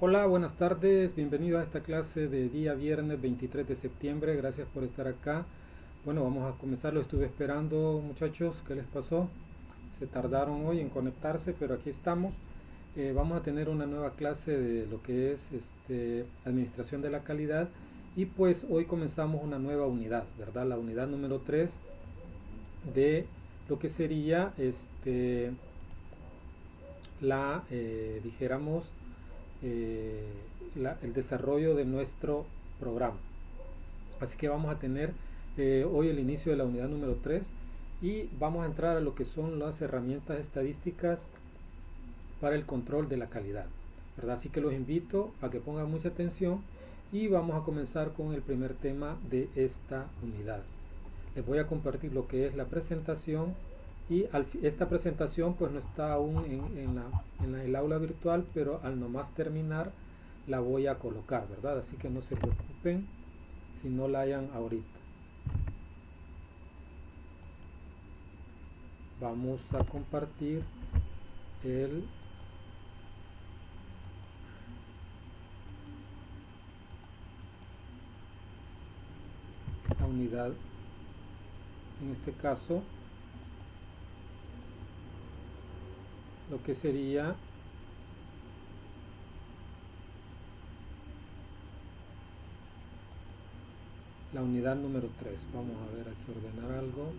Hola, buenas tardes, bienvenido a esta clase de día viernes 23 de septiembre, gracias por estar acá. Bueno, vamos a comenzar, lo estuve esperando muchachos, ¿qué les pasó? Se tardaron hoy en conectarse, pero aquí estamos. Vamos a tener una nueva clase de lo que es administración de la calidad y pues hoy comenzamos una nueva unidad, ¿verdad? La unidad número 3 de lo que sería dijéramos, eh, el desarrollo de nuestro programa. Así que vamos a tener hoy el inicio de la unidad número 3 y vamos a entrar a lo que son las herramientas estadísticas para el control de la calidad, ¿verdad? Así que los invito a que pongan mucha atención y vamos a comenzar con el primer tema de esta unidad. Les voy a compartir lo que es la presentación y esta presentación pues no está aún en el aula virtual, pero al nomás terminar la voy a colocar, ¿verdad? Así que no se preocupen si no la hayan ahorita. Vamos a compartir el la unidad, en este caso lo que sería la unidad número 3. Vamos a ver aquí, ordenar algo.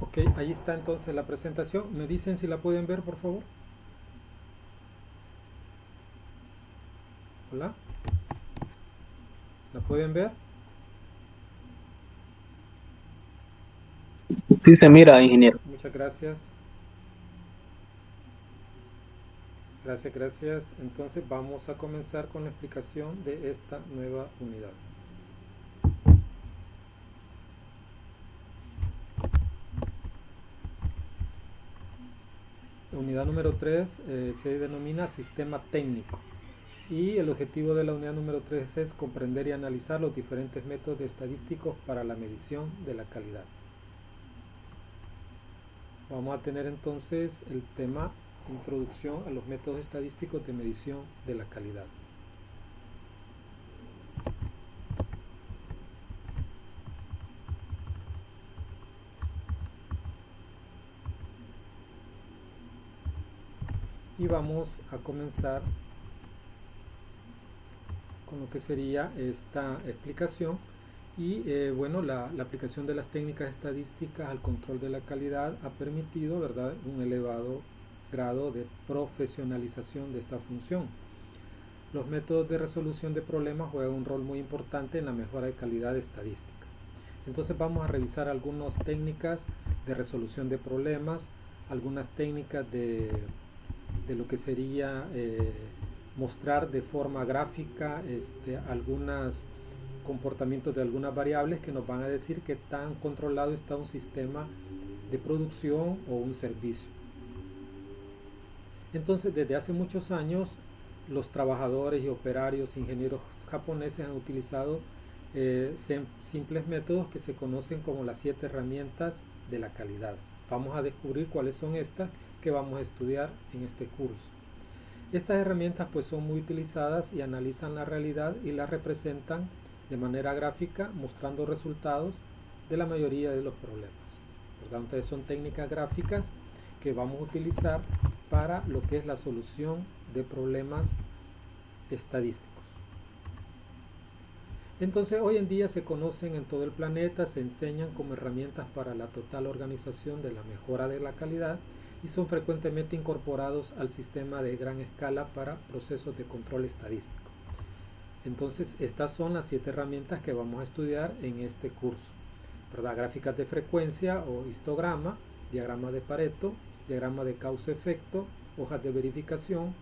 Ok, ahí está entonces la presentación. ¿Me dicen si la pueden ver, por favor? Hola, ¿la pueden ver? Sí se mira, ingeniero. Muchas gracias. Gracias, gracias. Entonces vamos a comenzar con la explicación de esta nueva unidad. La unidad número 3 se denomina sistema técnico y el objetivo de la unidad número 3 es comprender y analizar los diferentes métodos estadísticos para la medición de la calidad. Vamos a tener entonces el tema introducción a los métodos estadísticos de medición de la calidad. Y vamos a comenzar con lo que sería esta explicación y bueno, la aplicación de las técnicas estadísticas al control de la calidad ha permitido, ¿verdad?, un elevado grado de profesionalización de esta función. Los métodos de resolución de problemas juegan un rol muy importante en la mejora de calidad estadística. Entonces vamos a revisar algunas técnicas de resolución de problemas, algunas técnicas de lo que sería mostrar de forma gráfica algunos comportamientos de algunas variables que nos van a decir qué tan controlado está un sistema de producción o un servicio. Entonces, desde hace muchos años, los trabajadores y operarios, ingenieros japoneses han utilizado simples métodos que se conocen como las 7 herramientas de la calidad. Vamos a descubrir cuáles son estas que vamos a estudiar en este curso. Estas herramientas pues son muy utilizadas y analizan la realidad y la representan de manera gráfica mostrando resultados de la mayoría de los problemas. ¿verdad? Entonces son técnicas gráficas que vamos a utilizar para lo que es la solución de problemas estadísticos. Entonces hoy en día se conocen en todo el planeta, se enseñan como herramientas para la total organización de la mejora de la calidad y son frecuentemente incorporados al sistema de gran escala para procesos de control estadístico. Entonces estas son las 7 herramientas que vamos a estudiar en este curso, ¿verdad? Gráficas de frecuencia o histograma, diagrama de Pareto, diagrama de causa-efecto, hojas de verificación,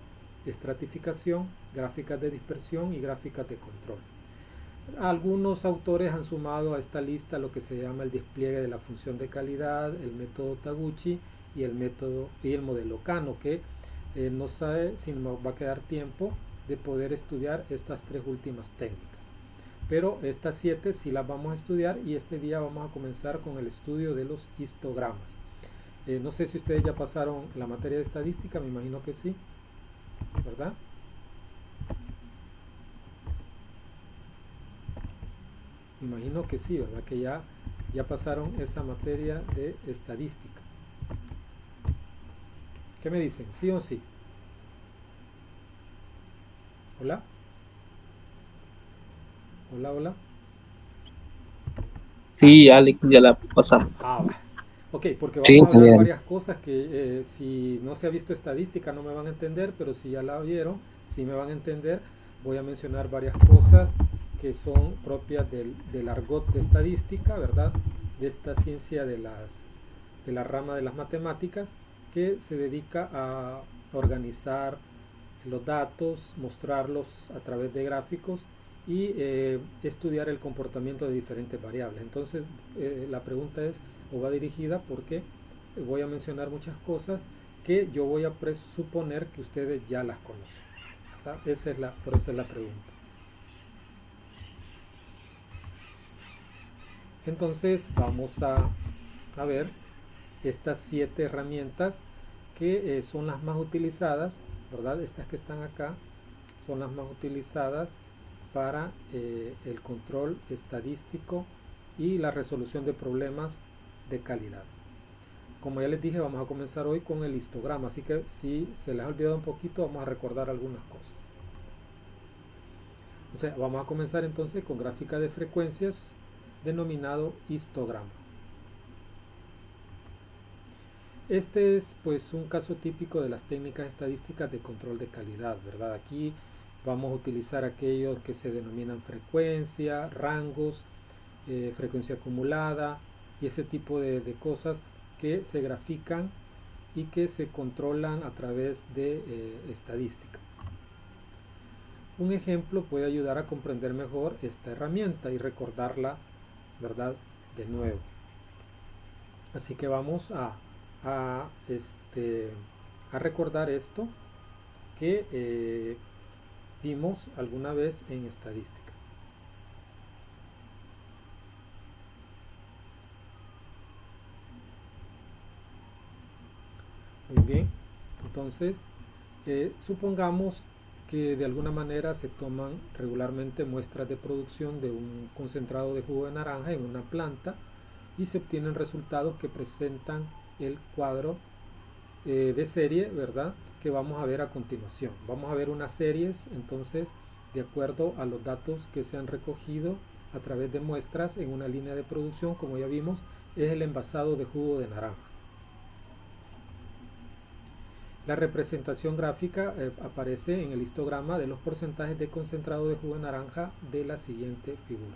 estratificación, gráficas de dispersión y gráficas de control. Algunos autores han sumado a esta lista lo que se llama el despliegue de la función de calidad, el método Taguchi y el modelo Kano, que no sabe si nos va a quedar tiempo de poder estudiar estas 3 últimas técnicas. Pero estas 7 sí las vamos a estudiar y este día vamos a comenzar con el estudio de los histogramas. No sé si ustedes ya pasaron la materia de estadística, me imagino que sí, ¿verdad? Me imagino que sí, ¿verdad? Que ya pasaron esa materia de estadística. ¿Qué me dicen? ¿Sí o sí? ¿Hola? ¿Hola, hola? Sí, Alex, ya la pasamos. Ah, va. Ok, porque Sí, vamos a hablar genial. varias cosas que si no se ha visto estadística no me van a entender, pero si ya la vieron, sí me van a entender. Voy a mencionar varias cosas que son propias del argot de estadística, ¿verdad? De esta ciencia de la rama de las matemáticas que se dedica a organizar los datos, mostrarlos a través de gráficos y estudiar el comportamiento de diferentes variables. Entonces la pregunta es o va dirigida porque voy a mencionar muchas cosas que yo voy a presuponer que ustedes ya las conocen. Por eso es la pregunta. Entonces vamos a ver estas 7 herramientas que son las más utilizadas, ¿verdad? Estas que están acá son las más utilizadas para el control estadístico y la resolución de problemas de calidad. Como ya les dije, vamos a comenzar hoy con el histograma, así que si se les ha olvidado un poquito, vamos a recordar algunas cosas. O sea, vamos a comenzar entonces con gráfica de frecuencias denominado histograma. Este es pues un caso típico de las técnicas estadísticas de control de calidad, ¿verdad? Aquí vamos a utilizar aquellos que se denominan frecuencia, rangos, frecuencia acumulada y ese tipo de cosas que se grafican y que se controlan a través de estadística. Un ejemplo puede ayudar a comprender mejor esta herramienta y recordarla, ¿verdad? De nuevo. Así que vamos a, a recordar esto que vimos alguna vez en estadística. Muy bien, entonces supongamos que de alguna manera se toman regularmente muestras de producción de un concentrado de jugo de naranja en una planta y se obtienen resultados que presentan el cuadro de serie, ¿verdad? Que vamos a ver a continuación. Vamos a ver unas series, entonces, de acuerdo a los datos que se han recogido a través de muestras en una línea de producción, como ya vimos, es el envasado de jugo de naranja. La representación gráfica aparece en el histograma de los porcentajes de concentrado de jugo de naranja de la siguiente figura.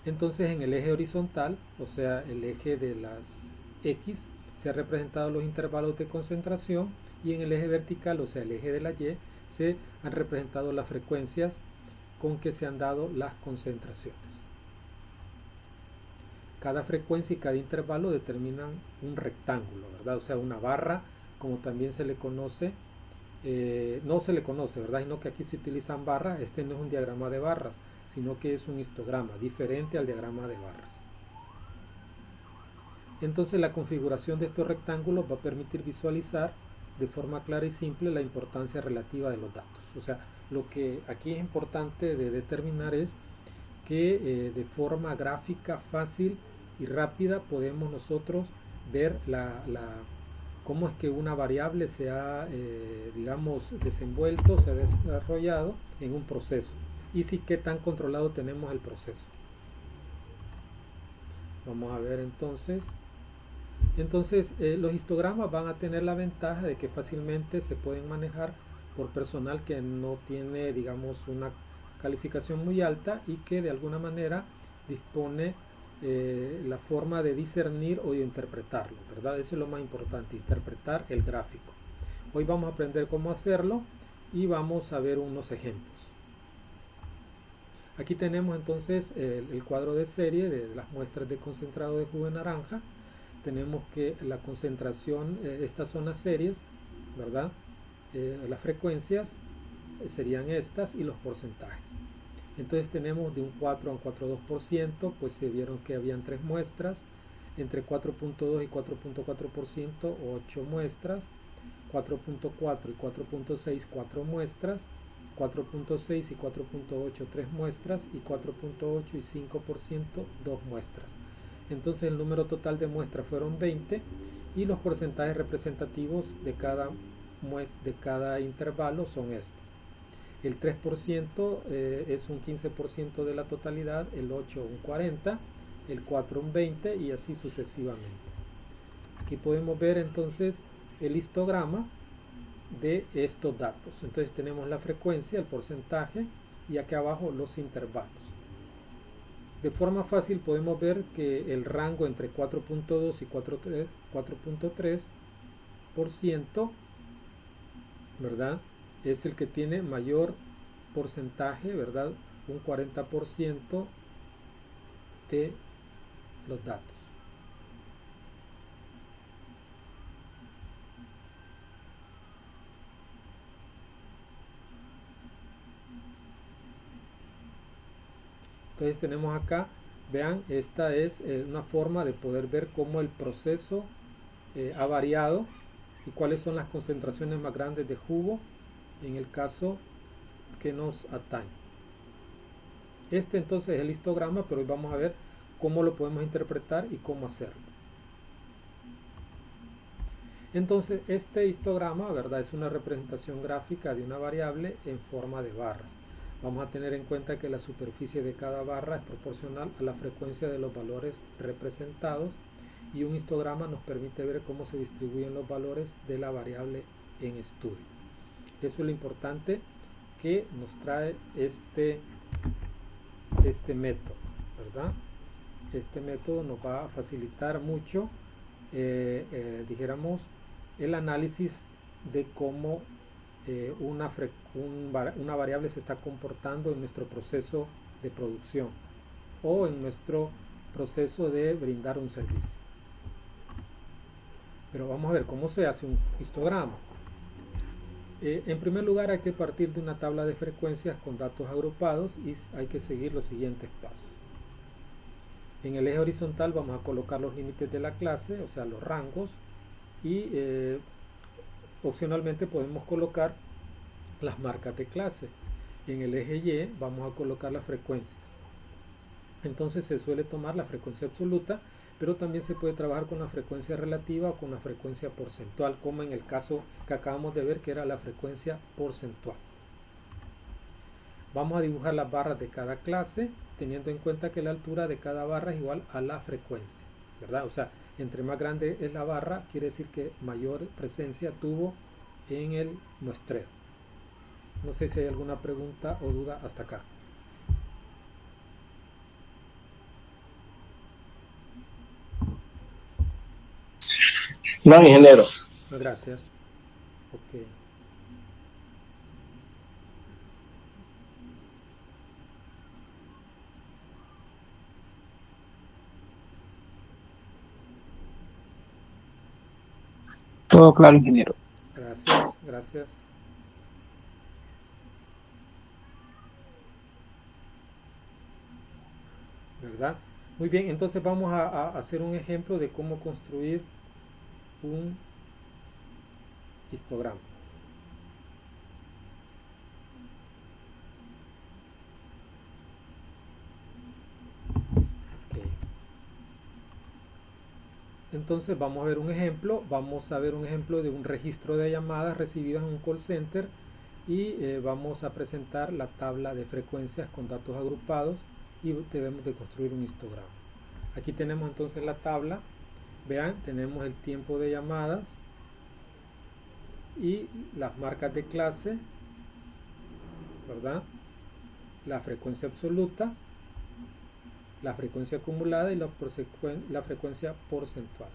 Entonces en el eje horizontal, o sea el eje de las X, se han representado los intervalos de concentración y en el eje vertical, o sea el eje de la Y, se han representado las frecuencias con que se han dado las concentraciones. Cada frecuencia y cada intervalo determinan un rectángulo, ¿verdad? O sea, una barra, como también se le conoce, no se le conoce, ¿verdad? Sino que aquí se utilizan barras. Este no es un diagrama de barras, sino que es un histograma, diferente al diagrama de barras. Entonces la configuración de estos rectángulos va a permitir visualizar de forma clara y simple la importancia relativa de los datos. O sea, lo que aquí es importante de determinar es que de forma gráfica fácil y rápida podemos nosotros ver cómo es que una variable se ha, digamos, desenvuelto, se ha desarrollado en un proceso y si qué tan controlado tenemos el proceso. Vamos a ver entonces. Entonces, los histogramas van a tener la ventaja de que fácilmente se pueden manejar por personal que no tiene, digamos, una calificación muy alta y que de alguna manera dispone la forma de discernir o de interpretarlo, ¿verdad? Eso es lo más importante, interpretar el gráfico. Hoy vamos a aprender cómo hacerlo y vamos a ver unos ejemplos. Aquí tenemos entonces el cuadro de serie de las muestras de concentrado de jugo de naranja. Tenemos que la concentración, estas son las series, ¿verdad? Las frecuencias serían estas y los porcentajes. Entonces tenemos de un 4 a un 4,2%, pues se vieron que habían 3 muestras, entre 4,2 y 4,4%, 8 muestras, 4,4 y 4,6, 4 muestras, 4,6 y 4,8, 3 muestras, y 4,8 y 5%, 2 muestras. Entonces el número total de muestras fueron 20 y los porcentajes representativos de cada intervalo son estos. El 3% es un 15% de la totalidad, el 8 un 40%, el 4 un 20% y así sucesivamente. Aquí podemos ver entonces el histograma de estos datos. Entonces tenemos la frecuencia, el porcentaje y aquí abajo los intervalos. De forma fácil podemos ver que el rango entre 4,2 y 4,3%, ¿verdad? Es el que tiene mayor porcentaje, ¿verdad? Un 40% de los datos. Entonces tenemos acá, vean, esta es una forma de poder ver cómo el proceso ha variado y cuáles son las concentraciones más grandes de jugo en el caso que nos atañe. Este entonces es el histograma, pero hoy vamos a ver cómo lo podemos interpretar y cómo hacerlo. Entonces este histograma, ¿verdad?, es una representación gráfica de una variable en forma de barras. Vamos a tener en cuenta que la superficie de cada barra es proporcional a la frecuencia de los valores representados y un histograma nos permite ver cómo se distribuyen los valores de la variable en estudio. Eso es lo importante que nos trae este método, ¿verdad? Este método nos va a facilitar mucho, dijéramos, el análisis de cómo una variable se está comportando en nuestro proceso de producción o en nuestro proceso de brindar un servicio. Pero vamos a ver cómo se hace un histograma. En primer lugar hay que partir de una tabla de frecuencias con datos agrupados y hay que seguir los siguientes pasos. En el eje horizontal vamos a colocar los límites de la clase, o sea, los rangos, y opcionalmente podemos colocar las marcas de clase. En el eje Y vamos a colocar las frecuencias. Entonces se suele tomar la frecuencia absoluta, pero también se puede trabajar con la frecuencia relativa o con la frecuencia porcentual, como en el caso que acabamos de ver, que era la frecuencia porcentual. Vamos a dibujar las barras de cada clase, teniendo en cuenta que la altura de cada barra es igual a la frecuencia, ¿verdad? O sea, entre más grande es la barra, quiere decir que mayor presencia tuvo en el muestreo. No sé si hay alguna pregunta o duda hasta acá. No, ingeniero. Gracias. Ok. Todo claro, ingeniero. Gracias, gracias. ¿Verdad? Muy bien, entonces vamos a hacer un ejemplo de cómo construir un histograma. Okay. Entonces vamos a ver un ejemplo. Vamos a ver un ejemplo de un registro de llamadas recibidas en un call center y vamos a presentar la tabla de frecuencias con datos agrupados y debemos de construir un histograma. Aquí tenemos entonces la tabla. Vean, tenemos el tiempo de llamadas y las marcas de clase, ¿verdad? La frecuencia absoluta, la frecuencia acumulada y la frecuencia porcentual.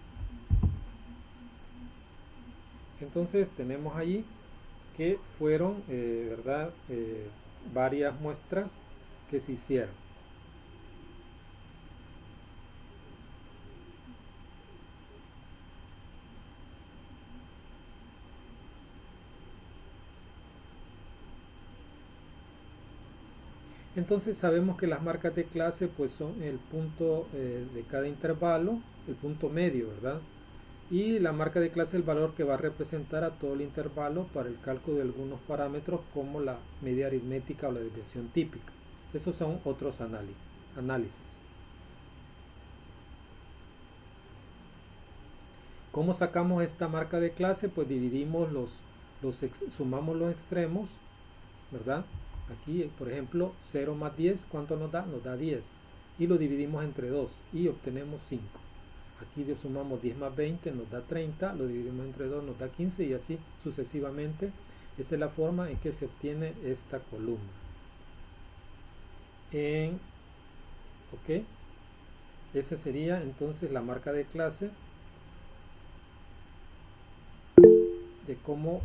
Entonces tenemos allí que fueron, ¿verdad? Varias muestras que se hicieron. Entonces sabemos que las marcas de clase pues son el punto de cada intervalo, el punto medio, ¿verdad? Y la marca de clase es el valor que va a representar a todo el intervalo para el cálculo de algunos parámetros como la media aritmética o la desviación típica. Esos son otros análisis. ¿Cómo sacamos esta marca de clase? Pues dividimos sumamos los extremos, ¿verdad? Aquí, por ejemplo, 0 más 10, ¿cuánto nos da? Nos da 10. Y lo dividimos entre 2 y obtenemos 5. Aquí sumamos 10 más 20, nos da 30, lo dividimos entre 2, nos da 15 y así sucesivamente. Esa es la forma en que se obtiene esta columna. ¿Ok? Esa sería entonces la marca de clase de cómo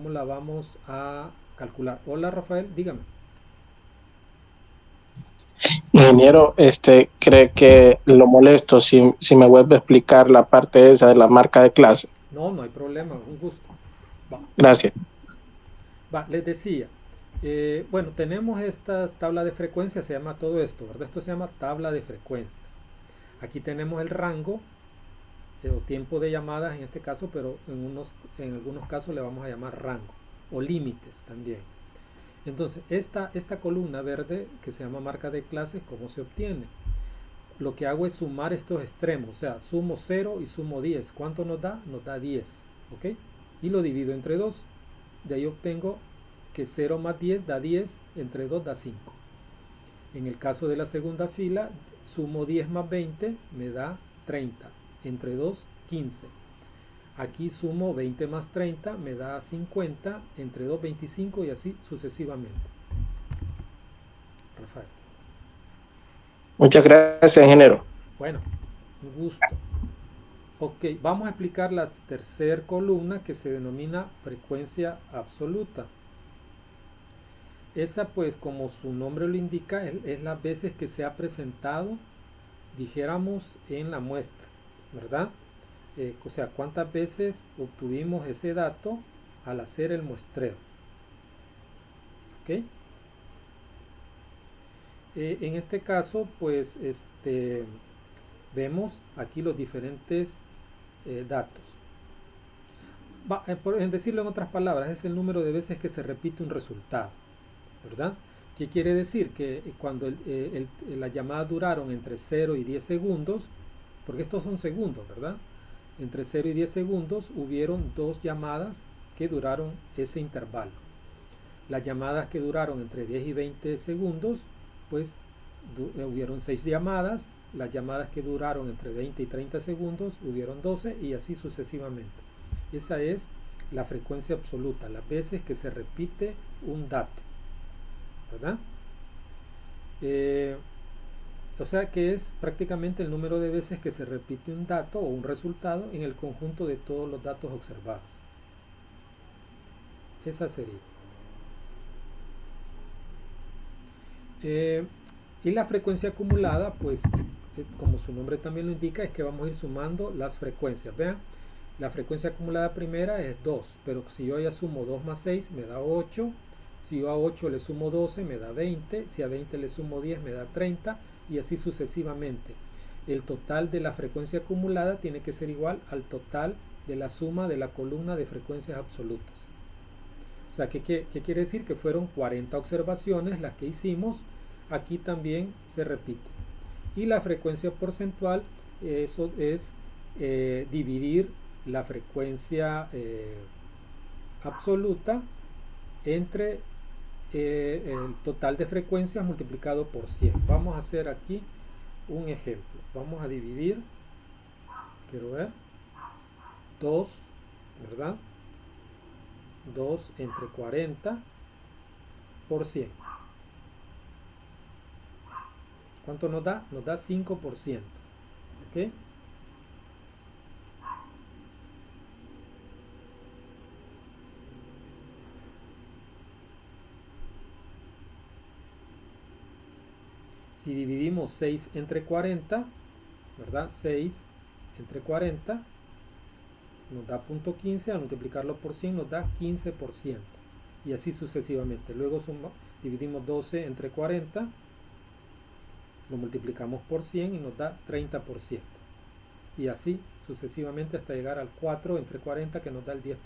la vamos a calcular. Hola Rafael, dígame. Ingeniero, ¿cree que lo molesto si me vuelve a explicar la parte esa de la marca de clase? No, no hay problema, un gusto. Va. Gracias. Les decía, bueno, tenemos estas tablas de frecuencias, se llama todo esto, ¿verdad? Esto se llama tabla de frecuencias. Aquí tenemos el rango o tiempo de llamadas en este caso, pero en algunos casos le vamos a llamar rango o límites también. Entonces, esta columna verde que se llama marca de clase, ¿cómo se obtiene? Lo que hago es sumar estos extremos, o sea, sumo 0 y sumo 10. ¿Cuánto nos da? Nos da 10, ¿ok? Y lo divido entre 2. De ahí obtengo que 0 más 10 da 10, entre 2 da 5. En el caso de la segunda fila, sumo 10 más 20, me da 30. Entre 2, 15. Aquí sumo 20 más 30, me da 50. Entre 2, 25 y así sucesivamente. Rafael. Muchas gracias, ingeniero. Bueno, un gusto. Ok, vamos a explicar la tercera columna que se denomina frecuencia absoluta. Esa pues como su nombre lo indica es las veces que se ha presentado, dijéramos, en la muestra, ¿verdad? O sea, cuántas veces obtuvimos ese dato al hacer el muestreo. ¿Ok? En este caso pues vemos aquí los diferentes datos. En decirlo en otras palabras, es el número de veces que se repite un resultado, ¿verdad? ¿Qué quiere decir? Que cuando las llamadas duraron entre 0 y 10 segundos, porque estos son segundos, ¿verdad? Entre 0 y 10 segundos hubieron dos llamadas que duraron ese intervalo. Las llamadas que duraron entre 10 y 20 segundos, pues hubieron 6 llamadas. Las llamadas que duraron entre 20 y 30 segundos hubieron 12 y así sucesivamente. Esa es la frecuencia absoluta, las veces que se repite un dato, ¿verdad? O sea que es prácticamente el número de veces que se repite un dato o un resultado en el conjunto de todos los datos observados. Esa sería. Y la frecuencia acumulada, pues como su nombre también lo indica, es que vamos a ir sumando las frecuencias. Vean, la frecuencia acumulada primera es 2, pero si yo ya sumo 2 más 6 me da 8. Si yo a 8 le sumo 12 me da 20. Si a 20 le sumo 10 me da 30 y así sucesivamente. El total de la frecuencia acumulada tiene que ser igual al total de la suma de la columna de frecuencias absolutas. O sea, ¿qué quiere decir? Que fueron 40 observaciones las que hicimos. Aquí también se repite. Y la frecuencia porcentual, eso es dividir la frecuencia absoluta entre el total de frecuencias multiplicado por 100. Vamos a hacer aquí un ejemplo. Vamos a dividir, quiero ver, 2, ¿verdad? 2 entre 40 por 100. ¿Cuánto nos da? Nos da 5%. ¿Ok? Si dividimos 6 entre 40, ¿verdad? 6 entre 40 nos da 0.15, al multiplicarlo por 100 nos da 15%. Y así sucesivamente. Luego dividimos 12 entre 40, lo multiplicamos por 100 y nos da 30%. Y así sucesivamente hasta llegar al 4 entre 40 que nos da el 10%.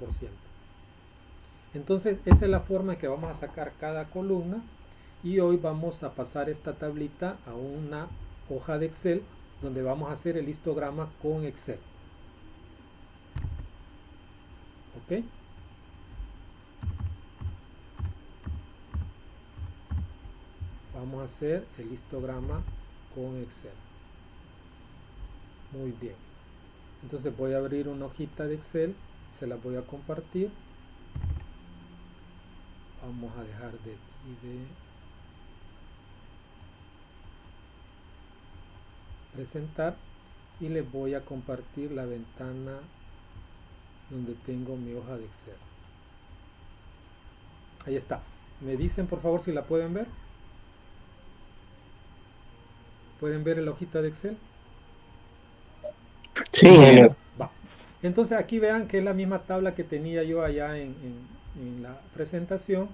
Entonces esa es la forma en que vamos a sacar cada columna. Y hoy vamos a pasar esta tablita a una hoja de Excel donde vamos a hacer el histograma con Excel. ¿Ok? Vamos a hacer el histograma con Excel. Muy bien. Entonces voy a abrir una hojita de Excel, se la voy a compartir. Vamos a dejar de aquí de presentar y les voy a compartir la ventana donde tengo mi hoja de Excel. Ahí está. Me dicen por favor si la pueden ver. ¿Pueden ver la hojita de Excel? Sí, ingeniero. Va. Entonces aquí vean que es la misma tabla que tenía yo allá en la presentación.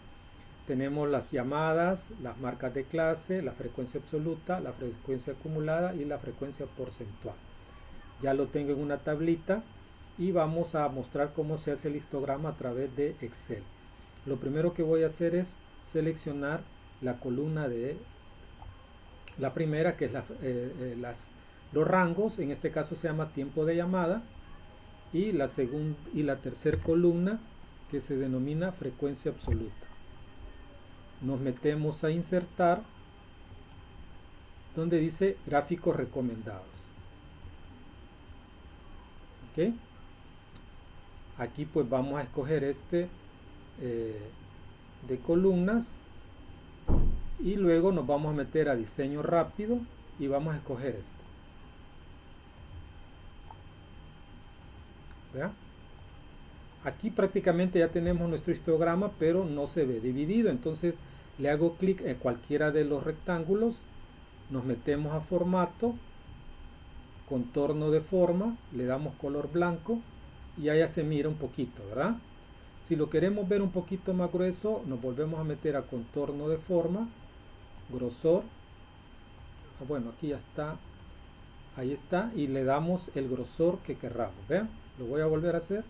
Tenemos las llamadas, las marcas de clase, la frecuencia absoluta, la frecuencia acumulada y la frecuencia porcentual. Ya lo tengo en una tablita y vamos a mostrar cómo se hace el histograma a través de Excel. Lo primero que voy a hacer es seleccionar la columna de la primera, que es los rangos. En este caso se llama tiempo de llamada, y la segunda y la tercera columna, que se denomina frecuencia absoluta. Nos metemos a insertar donde dice gráficos recomendados. ¿Ok? Aquí pues vamos a escoger este de columnas y luego nos vamos a meter a diseño rápido y vamos a escoger este. ¿Vean? Aquí prácticamente ya tenemos nuestro histograma, pero no se ve dividido. Entonces le hago clic en cualquiera de los rectángulos, nos metemos a formato, contorno de forma, le damos color blanco y ya se mira un poquito, ¿verdad? Si lo queremos ver un poquito más grueso, nos volvemos a meter a contorno de forma, grosor. Bueno, aquí ya está, ahí está, y le damos el grosor que querramos. ¿Vean? Lo voy a volver a hacer.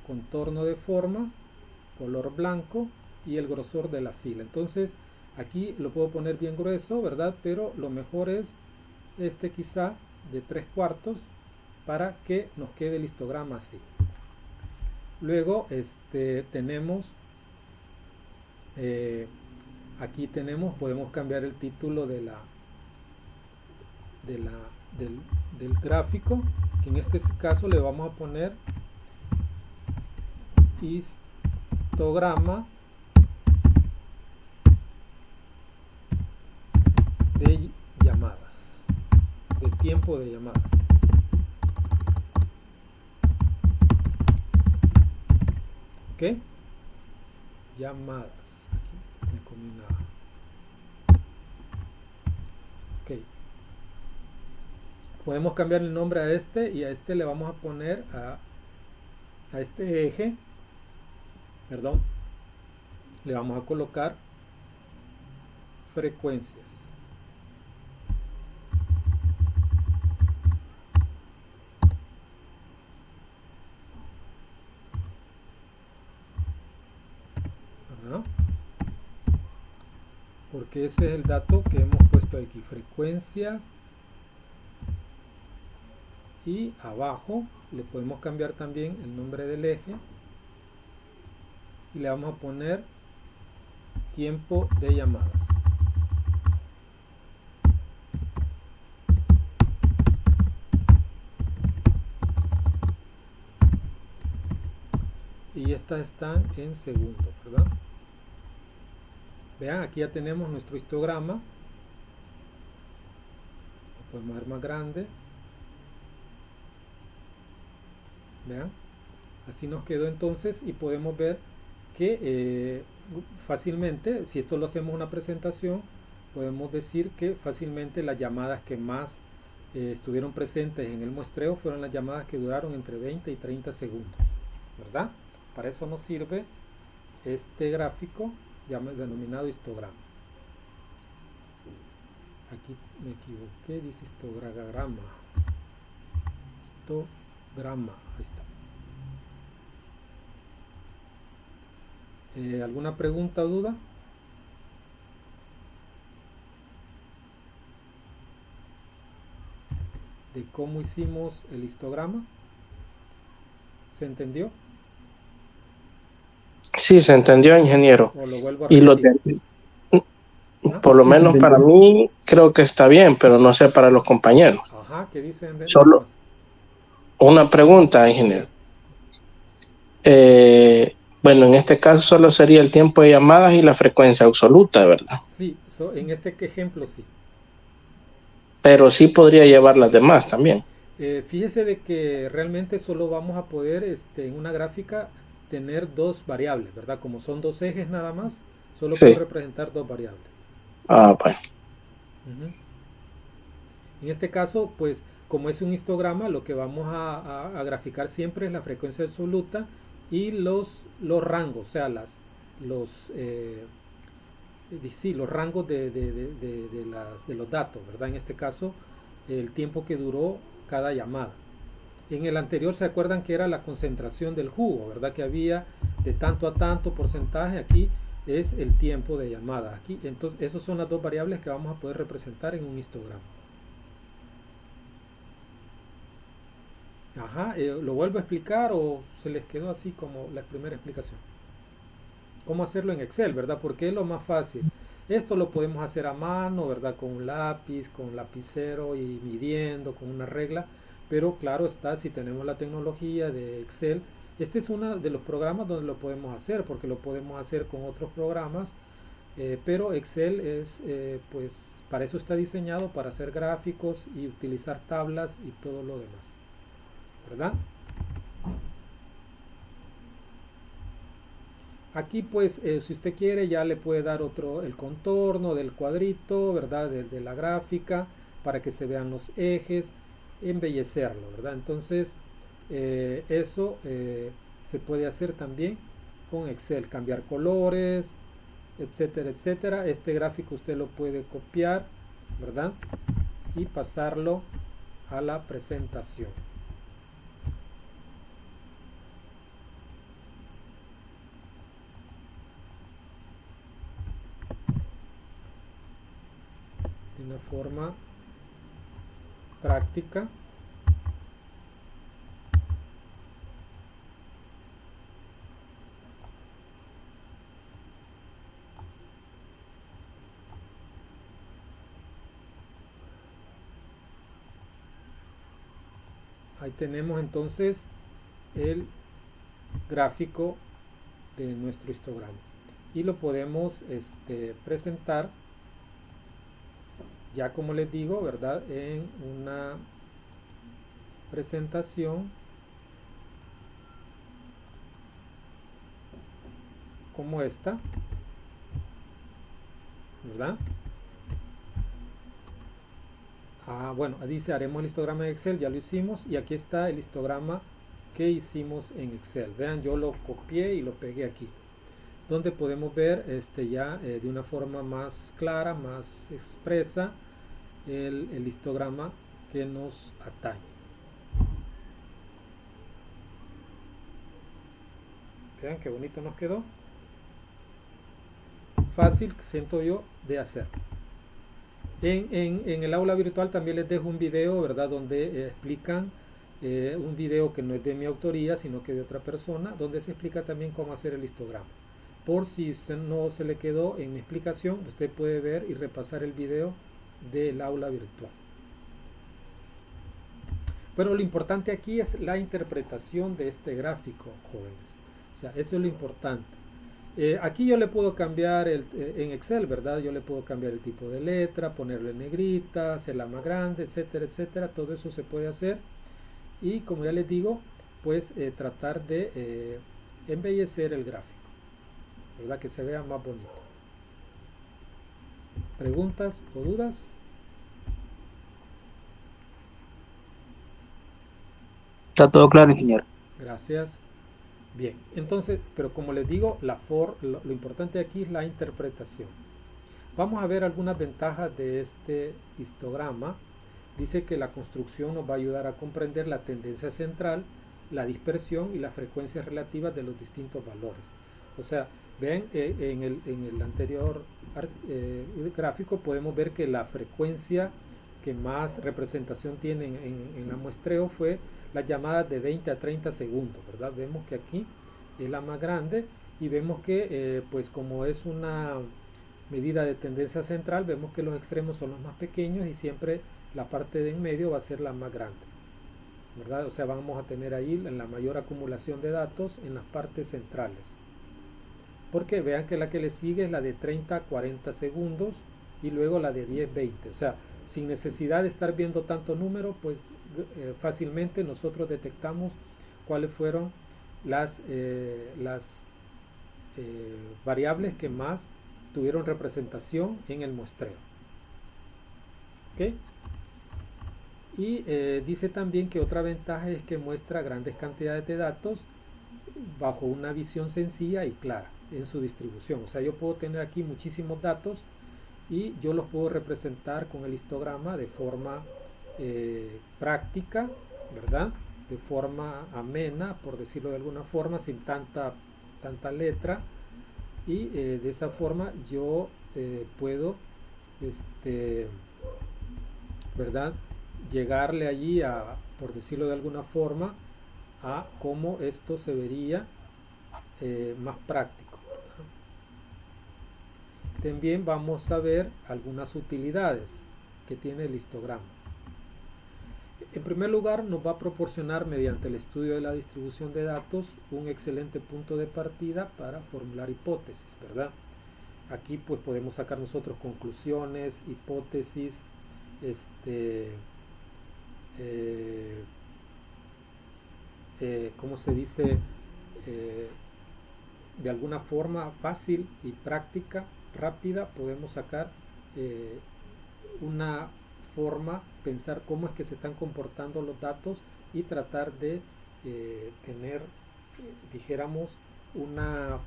Contorno de forma, color blanco y el grosor de la fila. Entonces aquí lo puedo poner bien grueso, ¿verdad? Pero lo mejor es este quizá de 3/4 para que nos quede el histograma así. Luego tenemos aquí podemos cambiar el título del gráfico, que en este caso le vamos a poner histograma de llamadas, de tiempo de llamadas. ¿Ok? Llamadas. Aquí me comí una. Ok. Podemos cambiar el nombre a este, y a este le vamos a poner a este eje, perdón, le vamos a colocar frecuencias. ¿Verdad? Porque ese es el dato que hemos puesto aquí, frecuencias y abajo le podemos cambiar también el nombre del eje y le vamos a poner tiempo de llamadas. Y estas están en segundos, ¿verdad? Vean, aquí ya tenemos nuestro histograma. Lo podemos ver más grande. Vean, así nos quedó entonces y podemos ver que fácilmente, si esto lo hacemos una presentación, podemos decir que fácilmente las llamadas que más estuvieron presentes en el muestreo fueron las llamadas que duraron entre 20 y 30 segundos, ¿verdad? Para eso nos sirve este gráfico denominado histograma. Aquí me equivoqué, dice histograma. Histograma, ahí está. ¿Alguna pregunta o duda? De cómo hicimos el histograma. ¿Se entendió? Sí, se entendió, ingeniero. O lo vuelvo a Y repetir. por lo menos para mí creo que está bien, pero no sé para los compañeros. Ajá, ¿qué dicen? Solo una pregunta, ingeniero. Bueno, en este caso solo sería el tiempo de llamadas y la frecuencia absoluta, ¿verdad? Sí, en este ejemplo sí. Pero sí podría llevar las demás también. Fíjese de que realmente solo vamos a poder en una gráfica tener dos variables, ¿verdad? Como son dos ejes nada más, solo puedo representar dos variables. Ah, bueno. En este caso, pues como es un histograma, lo que vamos a graficar siempre es la frecuencia absoluta y los rangos, o sea, los rangos de los datos, ¿verdad? En este caso, el tiempo que duró cada llamada. En el anterior se acuerdan que era la concentración del jugo, ¿verdad? Que había de tanto a tanto porcentaje. Aquí es el tiempo de llamada. Aquí, entonces, esas son las dos variables que vamos a poder representar en un histograma. Ajá, ¿lo vuelvo a explicar o se les quedó así como la primera explicación? ¿Cómo hacerlo en Excel, verdad? Porque es lo más fácil. Esto lo podemos hacer a mano, ¿verdad? Con un lápiz, con lapicero y midiendo, con una regla. Pero claro está, si tenemos la tecnología de Excel, este es uno de los programas donde lo podemos hacer, porque lo podemos hacer con otros programas. Pero Excel es, pues, para eso está diseñado, para hacer gráficos y utilizar tablas y todo lo demás, ¿verdad? Aquí pues si usted quiere ya le puede dar el contorno del cuadrito, ¿verdad? De la gráfica para que se vean los ejes, embellecerlo, ¿verdad? Entonces eso se puede hacer también con Excel, cambiar colores, etcétera, etcétera. Este gráfico usted lo puede copiar, ¿verdad? Y pasarlo a la presentación. De una forma práctica. Ahí tenemos entonces el gráfico de nuestro histograma y lo podemos presentar ya, como les digo, ¿verdad? En una presentación como esta, ¿verdad? Bueno, dice haremos el histograma en Excel, ya lo hicimos, y aquí está el histograma que hicimos en Excel. Vean, yo lo copié y lo pegué aquí, donde podemos ver ya de una forma más clara, más expresa, el histograma que nos atañe. Vean qué bonito nos quedó. Fácil, siento yo, de hacer. En el aula virtual también les dejo un video, ¿verdad? Donde explican un video que no es de mi autoría, sino que de otra persona, donde se explica también cómo hacer el histograma. Por si no se le quedó en mi explicación, usted puede ver y repasar el video del aula virtual. Bueno, lo importante aquí es la interpretación de este gráfico, jóvenes. O sea, eso es lo importante. Aquí yo le puedo cambiar en Excel, ¿verdad? Yo le puedo cambiar el tipo de letra, ponerle negrita, hacerla más grande, etcétera, etcétera. Todo eso se puede hacer. Y como ya les digo, pues tratar de embellecer el gráfico, ¿verdad? Que se vea más bonito. ¿Preguntas o dudas? Está todo claro, ingeniero. Gracias. Bien, entonces, pero como les digo, lo importante aquí es la interpretación. Vamos a ver algunas ventajas de este histograma. Dice que la construcción nos va a ayudar a comprender la tendencia central, la dispersión y las frecuencias relativas de los distintos valores. O sea, ven, en el anterior gráfico podemos ver que la frecuencia que más representación tiene en la muestreo fue las llamadas de 20 a 30 segundos, ¿verdad? Vemos que aquí es la más grande y vemos que pues como es una medida de tendencia central, vemos que los extremos son los más pequeños y siempre la parte de en medio va a ser la más grande, ¿verdad? O sea, vamos a tener ahí la mayor acumulación de datos en las partes centrales. Porque vean que la que le sigue es la de 30 a 40 segundos y luego la de 10-20. O sea, sin necesidad de estar viendo tanto número, pues fácilmente nosotros detectamos cuáles fueron las variables que más tuvieron representación en el muestreo. ¿Ok? Y dice también que otra ventaja es que muestra grandes cantidades de datos bajo una visión sencilla y clara en su distribución. O sea, yo puedo tener aquí muchísimos datos y yo los puedo representar con el histograma de forma práctica, ¿verdad? De forma amena, por decirlo de alguna forma, sin tanta letra. Y de esa forma yo puedo, ¿verdad? Llegarle allí a, por decirlo de alguna forma, a cómo esto se vería más práctico. También vamos a ver algunas utilidades que tiene el histograma. En primer lugar, nos va a proporcionar mediante el estudio de la distribución de datos un excelente punto de partida para formular hipótesis, ¿verdad? Aquí pues podemos sacar nosotros conclusiones, hipótesis, ¿cómo se dice? De alguna forma fácil y práctica, rápida, podemos sacar una forma, pensar cómo es que se están comportando los datos y tratar de tener, dijéramos, una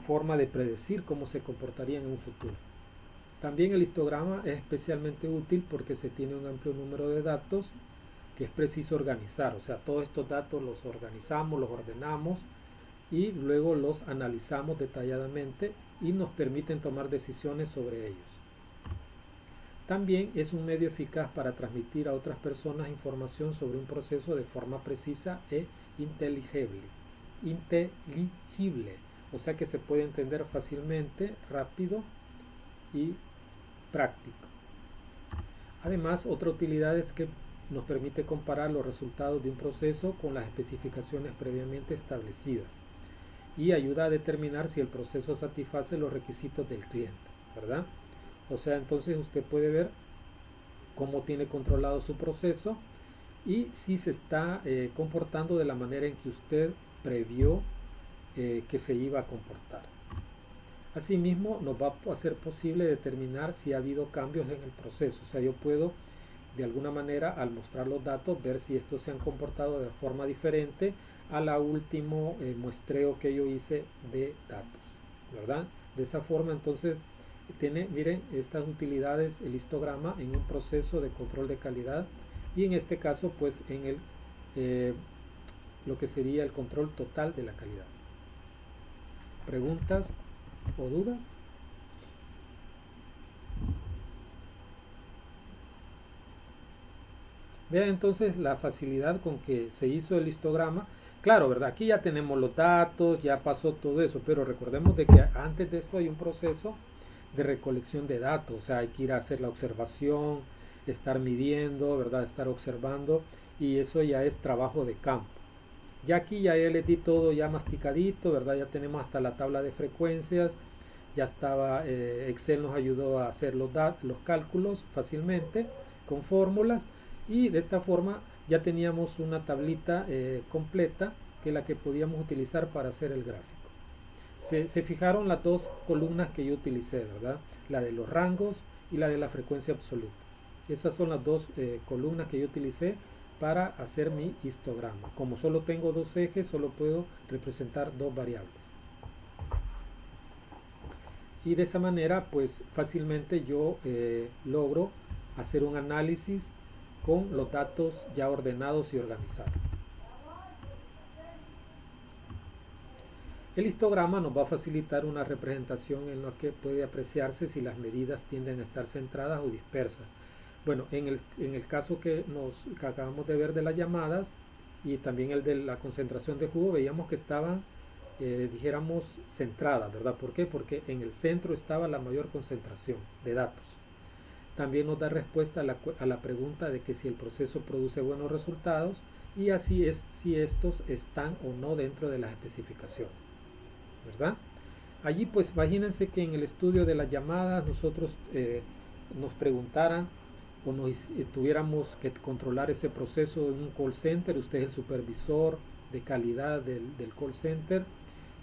forma de predecir cómo se comportarían en un futuro. También el histograma es especialmente útil porque se tiene un amplio número de datos que es preciso organizar. O sea, todos estos datos los organizamos, los ordenamos y luego los analizamos detalladamente y nos permiten tomar decisiones sobre ellos. También es un medio eficaz para transmitir a otras personas información sobre un proceso de forma precisa e inteligible. O sea que se puede entender fácilmente, rápido y práctico. Además, otra utilidad es que nos permite comparar los resultados de un proceso con las especificaciones previamente establecidas y ayuda a determinar si el proceso satisface los requisitos del cliente, ¿verdad? O sea, entonces usted puede ver cómo tiene controlado su proceso y si se está comportando de la manera en que usted previó que se iba a comportar. Asimismo, nos va a ser posible determinar si ha habido cambios en el proceso. O sea, yo puedo de alguna manera, al mostrar los datos, ver si estos se han comportado de forma diferente a la último muestreo que yo hice de datos, ¿verdad? De esa forma, entonces, tiene, miren, estas utilidades, el histograma en un proceso de control de calidad y en este caso, pues, en el lo que sería el control total de la calidad. ¿Preguntas o dudas? Vean entonces la facilidad con que se hizo el histograma. Claro, ¿verdad? Aquí ya tenemos los datos, ya pasó todo eso, pero recordemos de que antes de esto hay un proceso de recolección de datos, o sea, hay que ir a hacer la observación, estar midiendo, ¿verdad? Estar observando, y eso ya es trabajo de campo. Ya aquí ya les di todo ya masticadito, ¿verdad? Ya tenemos hasta la tabla de frecuencias, ya estaba, Excel nos ayudó a hacer los cálculos fácilmente con fórmulas, y de esta forma ya teníamos una tablita completa, que es la que podíamos utilizar para hacer el gráfico. Se fijaron las dos columnas que yo utilicé, ¿verdad? La de los rangos y la de la frecuencia absoluta. Esas son las dos columnas que yo utilicé para hacer mi histograma. Como solo tengo dos ejes, solo puedo representar dos variables. Y de esa manera, pues fácilmente yo logro hacer un análisis con los datos ya ordenados y organizados. El histograma nos va a facilitar una representación en la que puede apreciarse si las medidas tienden a estar centradas o dispersas. Bueno, en el caso que acabamos de ver de las llamadas, y también el de la concentración de jugo, veíamos que estaban, dijéramos, centradas, ¿verdad? ¿Por qué? Porque en el centro estaba la mayor concentración de datos. También nos da respuesta a la pregunta de que si el proceso produce buenos resultados, y así es si estos están o no dentro de las especificaciones, ¿verdad? Allí pues imagínense que en el estudio de las llamadas nosotros nos preguntaran o tuviéramos que controlar ese proceso en un call center. Usted es el supervisor de calidad del call center,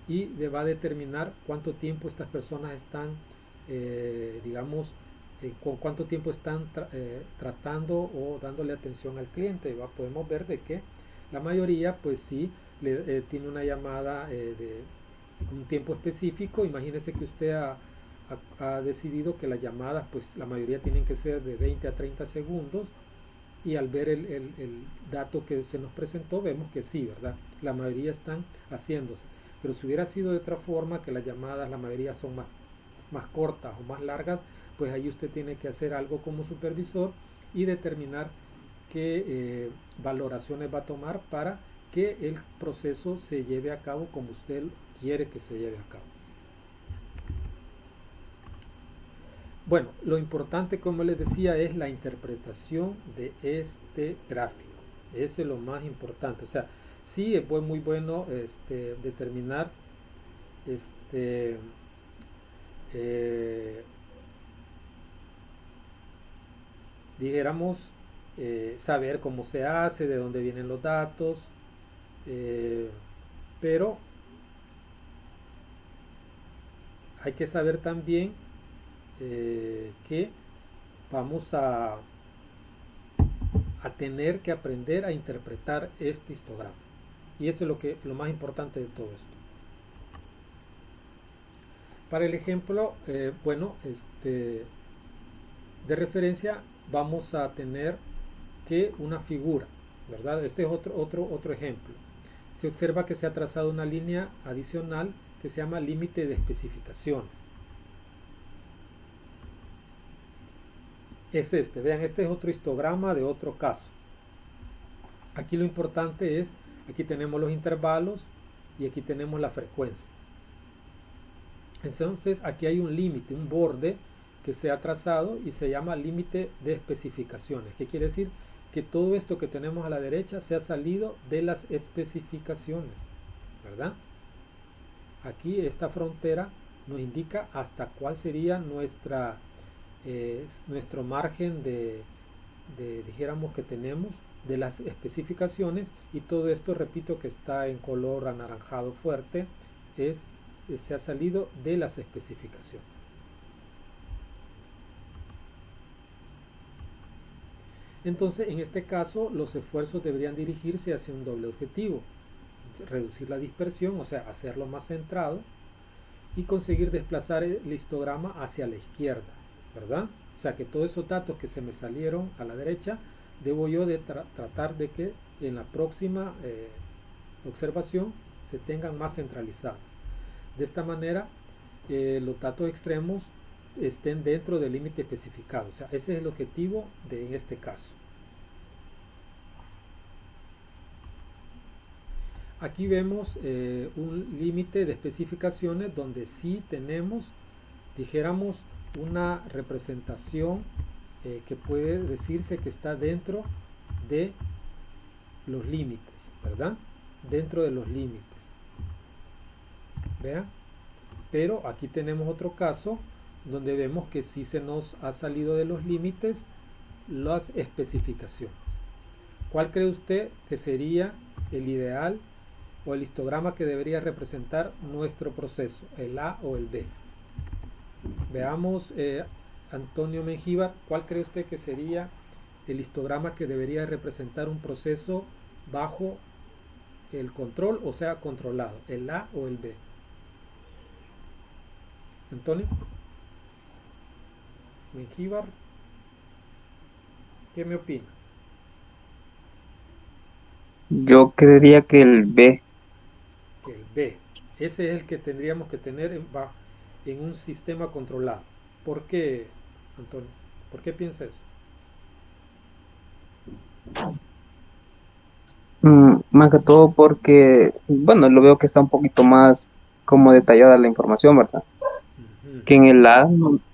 y va a determinar cuánto tiempo estas personas están, digamos, con cuánto tiempo están tratando o dándole atención al cliente. Podemos ver de que la mayoría pues sí tiene una llamada de un tiempo específico. Imagínese que usted ha decidido que las llamadas, pues la mayoría tienen que ser de 20 a 30 segundos, y al ver el dato que se nos presentó, vemos que sí, ¿verdad? La mayoría están haciéndose. Pero si hubiera sido de otra forma, que las llamadas, la mayoría son más cortas o más largas, pues ahí usted tiene que hacer algo como supervisor y determinar qué valoraciones va a tomar para que el proceso se lleve a cabo como usted quiere que se lleve a cabo. Bueno, lo importante, como les decía, es la interpretación de este gráfico. Eso es lo más importante. O sea, sí es muy bueno determinar dijéramos, saber cómo se hace, de dónde vienen los datos, pero hay que saber también que vamos a tener que aprender a interpretar este histograma, y eso es lo más importante de todo esto. Para el ejemplo, de referencia, vamos a tener que una figura, ¿verdad? Este es otro ejemplo. Se observa que se ha trazado una línea adicional que se llama límite de especificaciones. Es vean, este es otro histograma de otro caso. Aquí lo importante es, aquí tenemos los intervalos y aquí tenemos la frecuencia. Entonces aquí hay un límite, un borde que se ha trazado y se llama límite de especificaciones. ¿Qué quiere decir? Que todo esto que tenemos a la derecha se ha salido de las especificaciones, ¿verdad? Aquí esta frontera nos indica hasta cuál sería nuestro margen dijéramos, que tenemos de las especificaciones, y todo esto, repito, que está en color anaranjado fuerte, se ha salido de las especificaciones. Entonces, en este caso, los esfuerzos deberían dirigirse hacia un doble objetivo: reducir la dispersión, o sea, hacerlo más centrado, y conseguir desplazar el histograma hacia la izquierda, ¿verdad? O sea, que todos esos datos que se me salieron a la derecha, debo yo de tratar de que en la próxima observación se tengan más centralizados. De esta manera, los datos extremos estén dentro del límite especificado. O sea, ese es el objetivo en este caso. aquí vemos un límite de especificaciones donde sí tenemos, dijéramos, una representación que puede decirse que está dentro de los límites, ¿verdad? Dentro de los límites. ¿Vean? Pero aquí tenemos otro caso donde vemos que sí se nos ha salido de los límites las especificaciones. ¿Cuál cree usted que sería el ideal o el histograma que debería representar nuestro proceso, el A o el B? Veamos, Antonio Mengíbar, ¿cuál cree usted que sería el histograma que debería representar un proceso bajo el control, o sea, controlado, el A o el B? Antonio Mengíbar, ¿qué me opina? Yo creería que el B. Que el B. Ese es el que tendríamos que tener en un sistema controlado. ¿Por qué, Antonio? ¿Por qué piensa eso? Más que todo porque, bueno, lo veo que está un poquito más como detallada la información, ¿verdad? Ujú. Que en el A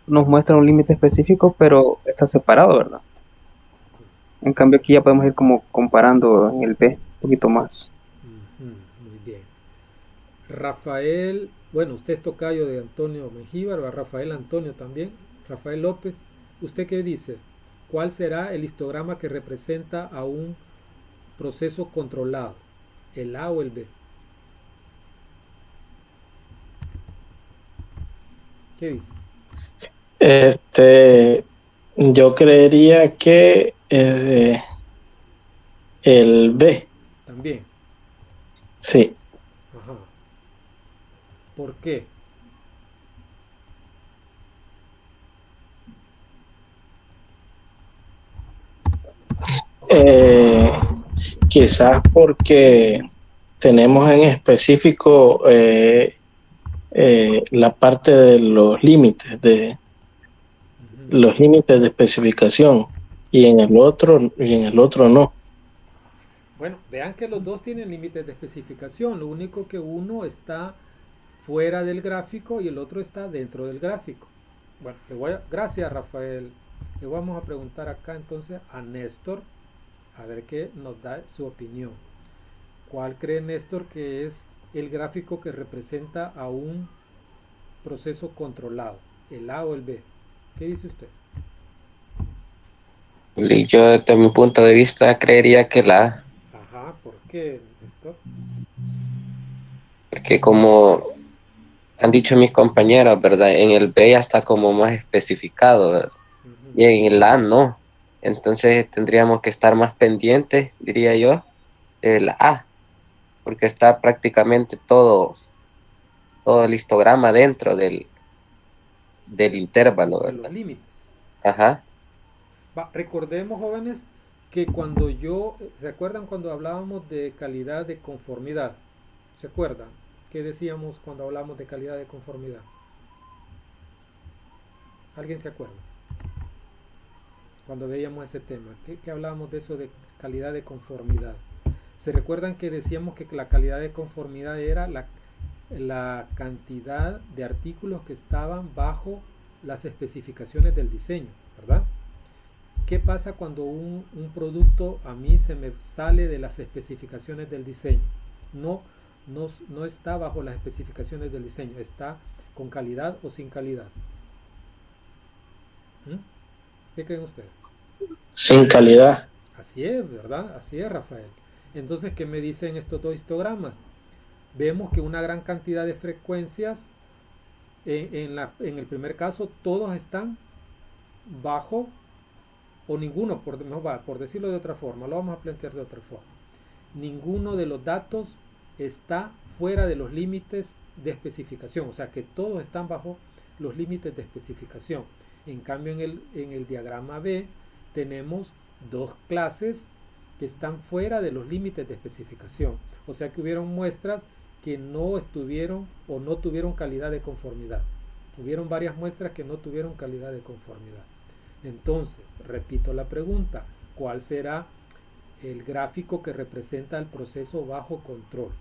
nos muestra un límite específico, pero está separado, ¿verdad? En cambio aquí ya podemos ir como comparando en el B un poquito más. Ujú, muy bien. Rafael, bueno, usted es tocayo de Antonio Mengíbar, o Rafael Antonio también. Rafael López, ¿usted qué dice? ¿Cuál será el histograma que representa a un proceso controlado? ¿El A o el B? ¿Qué dice? Este, yo creería que el B, También. sí. Ajá. ¿Por qué? Eh, Quizás porque tenemos en específico la parte de Ujú. los límites de especificación y en el otro no. Bueno, vean que los dos tienen límites de especificación, lo único que uno está fuera del gráfico y el otro está dentro del gráfico. Bueno, gracias Rafael. Le vamos a preguntar acá entonces a Néstor, a ver qué nos da su opinión. ¿Cuál cree Néstor que es el gráfico que representa a un proceso controlado? ¿El A o el B? ¿Qué dice usted? Y yo desde mi punto de vista creería que Ajá, ¿por qué, Néstor? porque como han dicho mis compañeros, ¿verdad? En el B ya está como más especificado, ¿verdad? Ujú. Y en el A no. Entonces tendríamos que estar más pendientes, diría yo, del A, porque está prácticamente todo el histograma dentro del intervalo, De los ¿verdad? límites. Ajá. Recordemos, jóvenes, que cuando ¿se acuerdan cuando hablábamos de calidad de conformidad? ¿Se acuerdan? ¿Qué decíamos cuando hablamos de calidad de conformidad? ¿Alguien se acuerda? Cuando veíamos ese tema, ¿qué hablábamos de eso de calidad de conformidad? ¿Se recuerdan que decíamos que la calidad de conformidad era la cantidad de artículos que estaban bajo las especificaciones del diseño, ¿verdad? ¿Qué pasa cuando un producto a mí se me sale de las especificaciones del diseño? No, no está bajo las especificaciones del diseño, está con calidad o sin calidad. ¿Mm? ¿Qué creen ustedes? Sin calidad. Así es, ¿verdad? Así es, Rafael. Entonces, ¿qué me dicen estos dos histogramas? Vemos que una gran cantidad de frecuencias, en el primer caso, todos están bajo o ninguno, por decirlo de otra forma, lo vamos a plantear de otra forma. Ninguno de los datos está fuera de los límites de especificación, o sea que todos están bajo los límites de especificación. En cambio, en el diagrama B tenemos dos clases que están fuera de los límites de especificación, o sea que hubieron muestras que no estuvieron o no tuvieron calidad de conformidad. Hubieron varias muestras que no tuvieron calidad de conformidad. Entonces, repito la pregunta, ¿cuál será el gráfico que representa el proceso bajo control?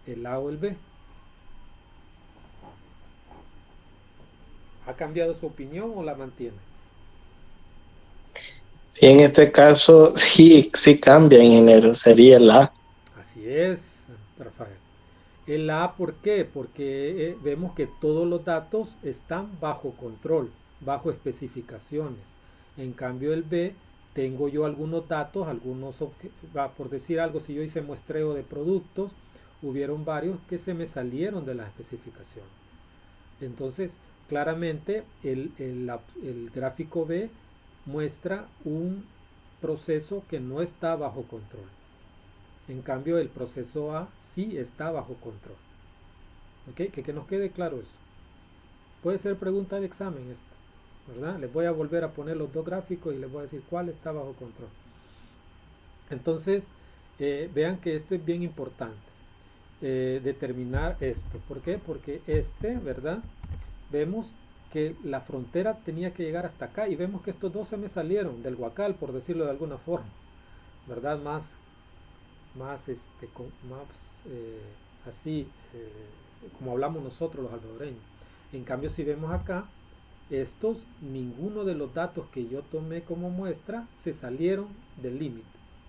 el A o el B. ¿Ha cambiado su opinión o la mantiene? Sí, en este caso, sí cambia, ingeniero, sería el A. Así es, Rafael. El A, ¿por qué? Porque vemos que todos los datos están bajo control, bajo especificaciones. En cambio, el B, tengo yo algunos datos, por decir algo, si yo hice muestreo de productos, hubieron varios que se me salieron de las especificaciones. Entonces, claramente, el gráfico B muestra un proceso que no está bajo control. En cambio, el proceso A sí está bajo control. ¿Ok? Que nos quede claro eso. Puede ser pregunta de examen esta, ¿verdad? Les voy a volver a poner los dos gráficos y les voy a decir cuál está bajo control. Entonces, vean que esto es bien importante, determinar esto. ¿Por qué? Porque ¿verdad? Vemos que la frontera tenía que llegar hasta acá y vemos que estos dos se me salieron del huacal, por decirlo de alguna forma, ¿verdad? Más así como hablamos nosotros los salvadoreños. En cambio, si vemos acá, ninguno de los datos que yo tomé como muestra se salieron del límite.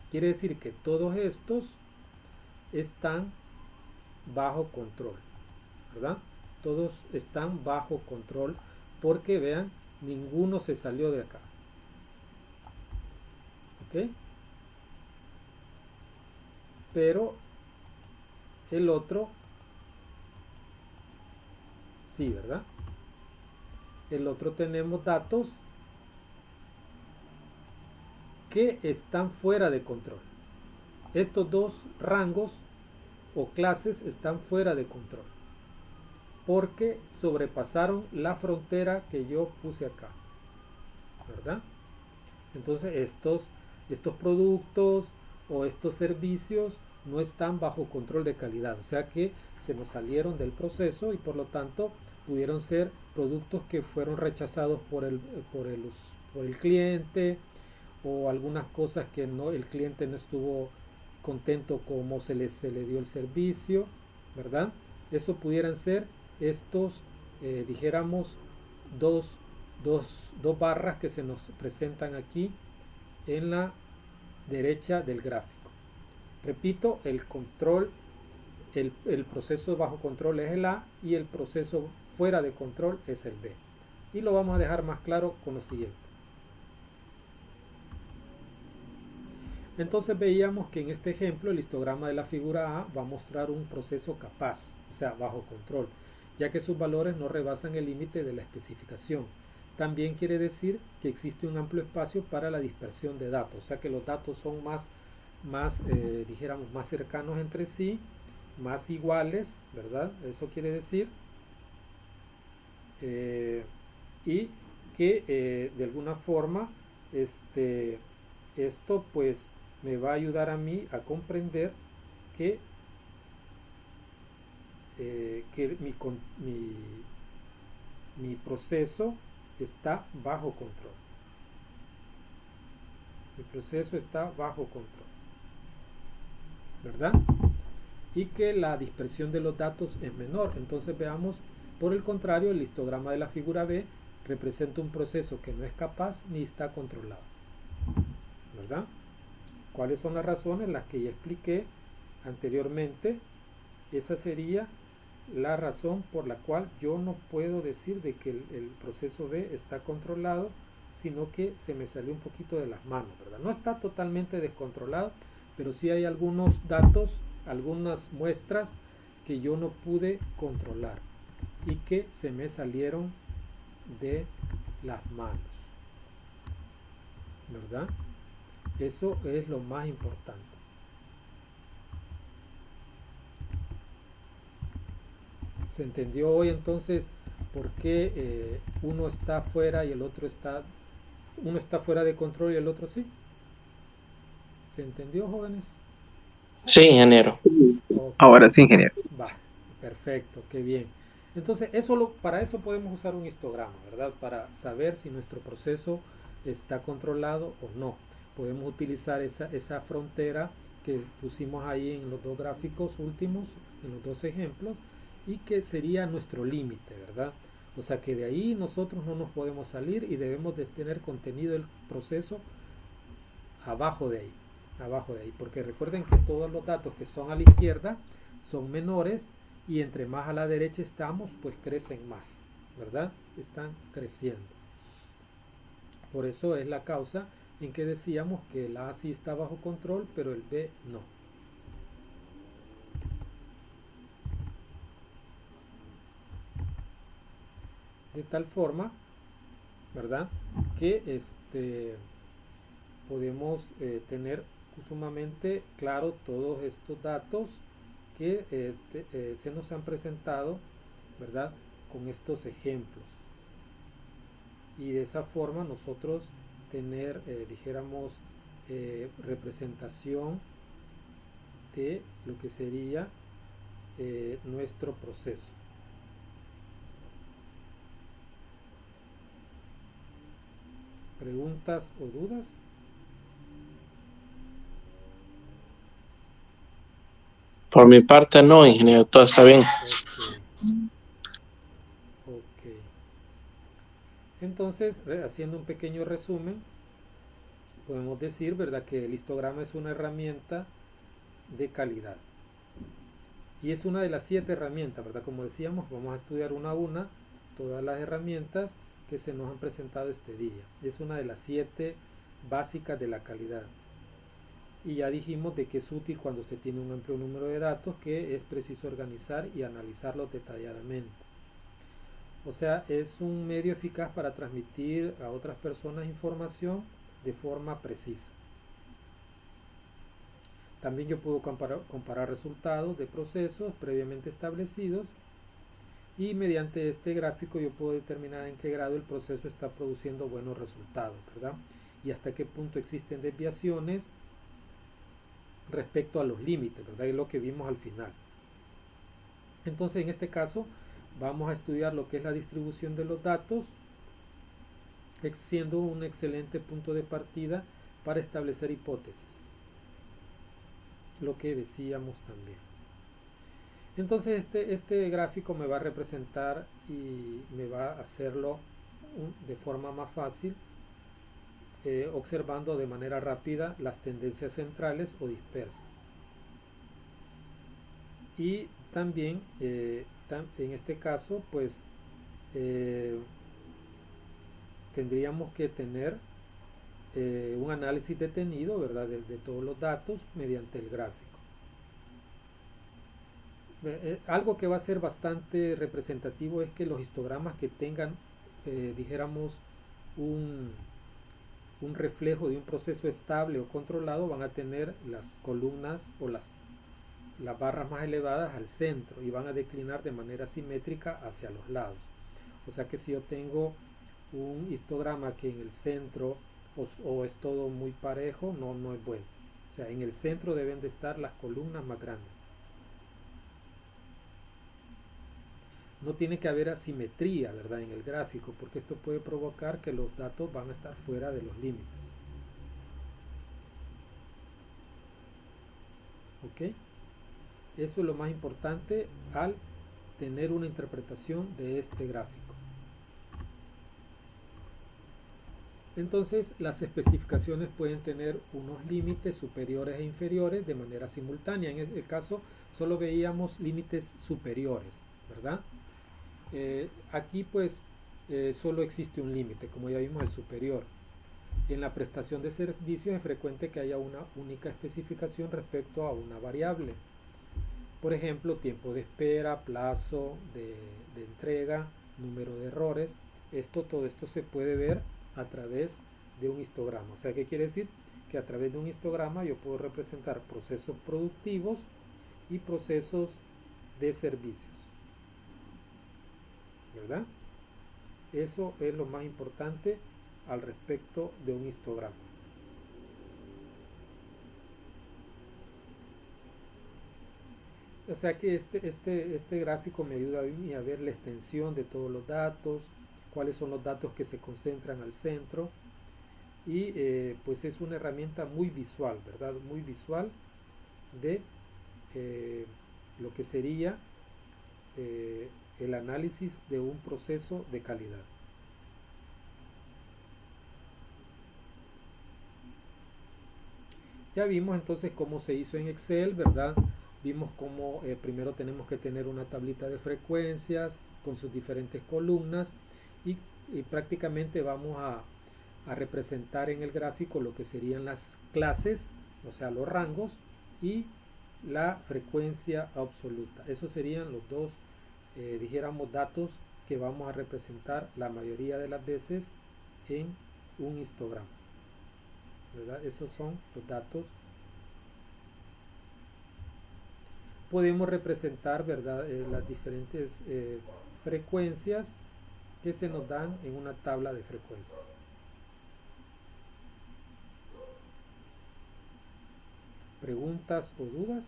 Quiere decir que todos estos están bajo control, ¿verdad? Todos están bajo control porque vean, ninguno se salió de acá. ¿Ok? Pero el otro sí, ¿verdad? El otro tenemos datos que están fuera de control. Estos dos rangos o clases están fuera de control porque sobrepasaron la frontera que yo puse acá, ¿verdad? Entonces estos productos o estos servicios no están bajo control de calidad, o sea que se nos salieron del proceso y por lo tanto pudieron ser productos que fueron rechazados por el cliente, o algunas cosas que el cliente no estuvo contento como se le dio el servicio, ¿verdad? Eso pudieran ser estos, dijéramos, dos barras que se nos presentan aquí en la derecha del gráfico. Repito, el proceso bajo control es el A y el proceso fuera de control es el B. Y lo vamos a dejar más claro con lo siguiente. Entonces veíamos que en este ejemplo el histograma de la figura A va a mostrar un proceso capaz, o sea, bajo control, ya que sus valores no rebasan el límite de la especificación. También quiere decir que existe un amplio espacio para la dispersión de datos, o sea que los datos son dijéramos, más cercanos entre sí, más iguales, ¿verdad? Eso quiere decir, y que de alguna forma esto pues me va a ayudar a mí a comprender que mi proceso está bajo control. Mi proceso está bajo control, ¿verdad? Y que la dispersión de los datos es menor. Entonces veamos, por el contrario, el histograma de la figura B representa un proceso que no es capaz ni está controlado, ¿verdad? ¿Cuáles son las razones? Las que ya expliqué anteriormente. Esa sería la razón por la cual yo no puedo decir de que el proceso B está controlado, sino que se me salió un poquito de las manos, ¿verdad? No está totalmente descontrolado, pero sí hay algunos datos, algunas muestras que yo no pude controlar y que se me salieron de las manos, ¿verdad? Eso es lo más importante. ¿Se entendió hoy entonces por qué uno está fuera y el otro uno está fuera de control y el otro sí? ¿Se entendió, jóvenes? Sí, ingeniero. Okay. Ahora sí, ingeniero. Va, perfecto, qué bien. Entonces, para eso podemos usar un histograma, ¿verdad? Para saber si nuestro proceso está controlado o no. Podemos utilizar esa frontera que pusimos ahí en los dos gráficos últimos, en los dos ejemplos, y que sería nuestro límite, ¿verdad? O sea que de ahí nosotros no nos podemos salir y debemos de tener contenido el proceso abajo de ahí, abajo de ahí, porque recuerden que todos los datos que son a la izquierda son menores y entre más a la derecha estamos, pues crecen más, ¿verdad? Están creciendo. Por eso es la causa en que decíamos que el A sí está bajo control, pero el B no. De tal forma, ¿verdad? Que podemos tener sumamente claro todos estos datos que se nos han presentado, ¿verdad? Con estos ejemplos. Y de esa forma nosotros tener, dijéramos, representación de lo que sería nuestro proceso. ¿Preguntas o dudas? Por mi parte no, ingeniero, todo está bien. Ok. Entonces, haciendo un pequeño resumen, podemos decir, ¿verdad?, que el histograma es una herramienta de calidad. Y es una de las 7 herramientas, ¿verdad? Como decíamos, vamos a estudiar una a una todas las herramientas que se nos han presentado este día. Es una de las 7 básicas de la calidad. Y ya dijimos de que es útil cuando se tiene un amplio número de datos, que es preciso organizar y analizarlos detalladamente. O sea, es un medio eficaz para transmitir a otras personas información de forma precisa. También yo puedo comparar resultados de procesos previamente establecidos y mediante este gráfico yo puedo determinar en qué grado el proceso está produciendo buenos resultados, ¿verdad? Y hasta qué punto existen desviaciones respecto a los límites, ¿verdad? Es lo que vimos al final. Entonces, en este caso, vamos a estudiar lo que es la distribución de los datos, siendo un excelente punto de partida para establecer hipótesis. Lo que decíamos también. Entonces, este gráfico me va a representar y me va a hacerlo de forma más fácil, observando de manera rápida las tendencias centrales o dispersas. Y también en este caso pues tendríamos que tener un análisis detenido, ¿verdad?, de todos los datos mediante el gráfico. Algo que va a ser bastante representativo es que los histogramas que tengan, dijéramos, un reflejo de un proceso estable o controlado van a tener las columnas o las barras más elevadas al centro y van a declinar de manera simétrica hacia los lados. O sea que si yo tengo un histograma que en el centro o es todo muy parejo, no es bueno. O sea, en el centro deben de estar las columnas más grandes. No tiene que haber asimetría, ¿verdad?, en el gráfico, porque esto puede provocar que los datos van a estar fuera de los límites. ¿Ok? Eso es lo más importante al tener una interpretación de este gráfico. Entonces, las especificaciones pueden tener unos límites superiores e inferiores de manera simultánea. En este caso, solo veíamos límites superiores, ¿verdad? Aquí pues solo existe un límite, como ya vimos, el superior. En la prestación de servicios es frecuente que haya una única especificación respecto a una variable. Por ejemplo, tiempo de espera, plazo de entrega, número de errores. Todo esto se puede ver a través de un histograma. O sea, ¿qué quiere decir? Que a través de un histograma yo puedo representar procesos productivos y procesos de servicios, ¿verdad? Eso es lo más importante al respecto de un histograma. O sea que este gráfico me ayuda a mí a ver la extensión de todos los datos, cuáles son los datos que se concentran al centro y pues es una herramienta muy visual, ¿verdad? Muy visual de lo que sería el análisis de un proceso de calidad. Ya vimos entonces cómo se hizo en Excel, ¿verdad? Vimos cómo primero tenemos que tener una tablita de frecuencias con sus diferentes columnas y prácticamente vamos a representar en el gráfico lo que serían las clases, o sea, los rangos y la frecuencia absoluta. Esos serían los dos, dijéramos, datos que vamos a representar la mayoría de las veces en un histograma, ¿verdad? Esos son los datos. Podemos representar, ¿verdad? Las diferentes frecuencias que se nos dan en una tabla de frecuencias. ¿Preguntas o dudas?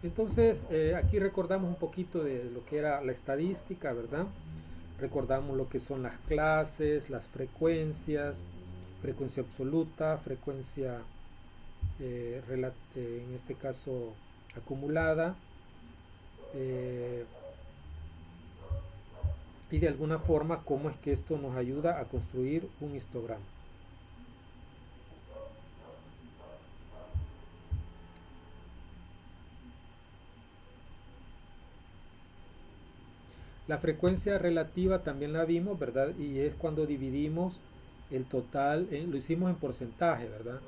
Entonces, aquí recordamos un poquito de lo que era la estadística, ¿verdad? Recordamos lo que son las clases, las frecuencias, frecuencia absoluta, frecuencia en este caso acumulada, y de alguna forma cómo es que esto nos ayuda a construir un histograma. La frecuencia relativa también la vimos, ¿verdad? Y es cuando dividimos el total, lo hicimos en porcentaje, ¿verdad?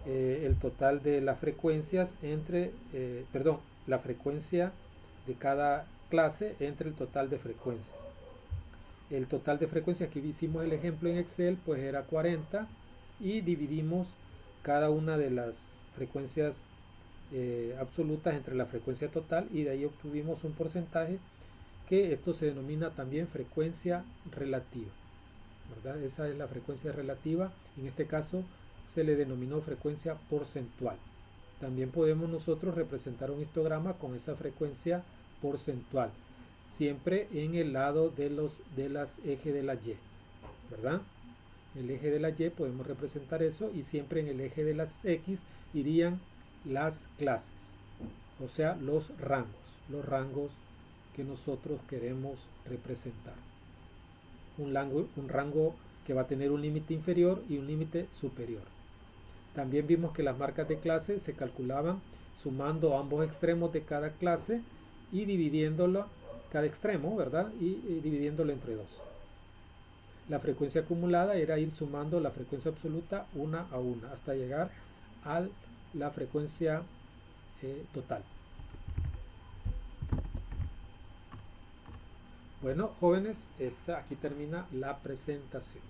El total de las frecuencias entre, perdón, la frecuencia de cada clase entre el total de frecuencias. El total de frecuencias que hicimos el ejemplo en Excel pues era 40 y dividimos cada una de las frecuencias absolutas entre la frecuencia total y de ahí obtuvimos un porcentaje que esto se denomina también frecuencia relativa, ¿verdad? Esa es la frecuencia relativa, en este caso se le denominó frecuencia porcentual. También podemos nosotros representar un histograma con esa frecuencia porcentual, siempre en el lado de las ejes de la Y, ¿verdad? El eje de la Y podemos representar eso y siempre en el eje de las X irían las clases, o sea, los rangos que nosotros queremos representar. Un rango que va a tener un límite inferior y un límite superior. También vimos que las marcas de clase se calculaban sumando ambos extremos de cada clase y dividiéndolo, cada extremo, ¿verdad? Y dividiéndolo entre dos. La frecuencia acumulada era ir sumando la frecuencia absoluta una a una hasta llegar a la frecuencia total. Bueno, jóvenes, aquí termina la presentación.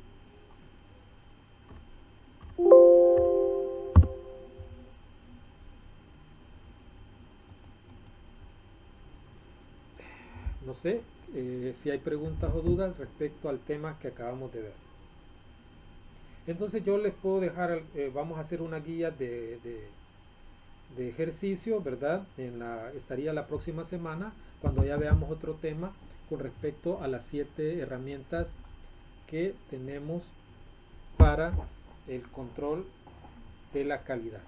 No sé si hay preguntas o dudas respecto al tema que acabamos de ver. Entonces yo les puedo dejar, vamos a hacer una guía de ejercicio, ¿verdad? Estaría la próxima semana cuando ya veamos otro tema con respecto a las 7 herramientas que tenemos para el control de la calidad,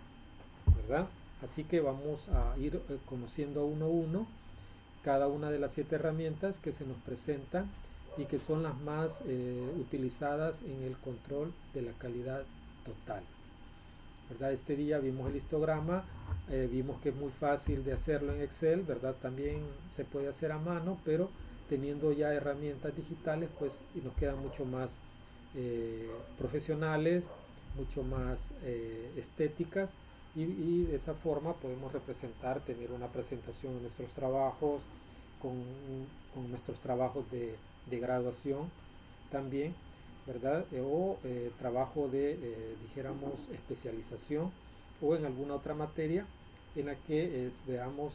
¿verdad? Así que vamos a ir conociendo uno a uno cada una de las 7 herramientas que se nos presentan y que son las más utilizadas en el control de la calidad total, ¿verdad? Este día vimos el histograma, vimos que es muy fácil de hacerlo en Excel, ¿verdad? También se puede hacer a mano, pero teniendo ya herramientas digitales pues nos quedan mucho más profesionales, mucho más estéticas y de esa forma podemos representar, tener una presentación de nuestros trabajos con nuestros trabajos de graduación también, ¿verdad? O trabajo de, dijéramos, especialización o en alguna otra materia en la que veamos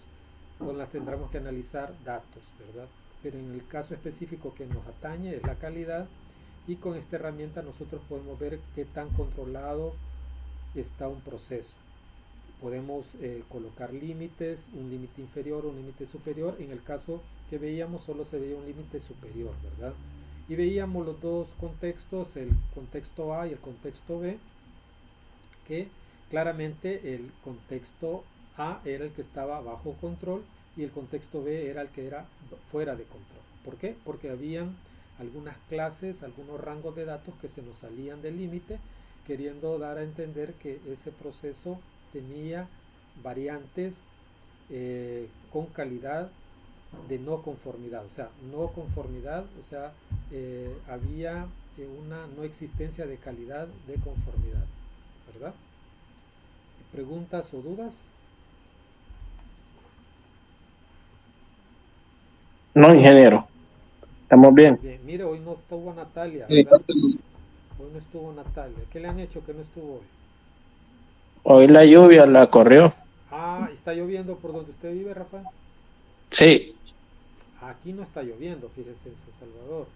o las tendremos que analizar datos, ¿verdad? Pero en el caso específico que nos atañe es la calidad y con esta herramienta nosotros podemos ver qué tan controlado está un proceso. Podemos colocar límites, un límite inferior, un límite superior. En el caso que veíamos solo se veía un límite superior, ¿verdad? Y veíamos los dos contextos, el contexto A y el contexto B, que claramente el contexto A era el que estaba bajo control y el contexto B era el que era fuera de control. ¿Por qué? Porque habían algunas clases, algunos rangos de datos que se nos salían del límite, queriendo dar a entender que ese proceso tenía variantes con calidad de no conformidad, o sea, no conformidad, o sea, había una no existencia de calidad de conformidad, ¿verdad? ¿Preguntas o dudas? No, ingeniero. Estamos bien. Bien, mire, hoy no estuvo Natalia, De mi ¿verdad? parte, Hoy no estuvo Natalia. ¿Qué le han hecho que no estuvo hoy? Hoy la lluvia la corrió. Ah, ¿está lloviendo por donde usted vive, Rafael? Sí. Aquí no está lloviendo, fíjese, en San Salvador.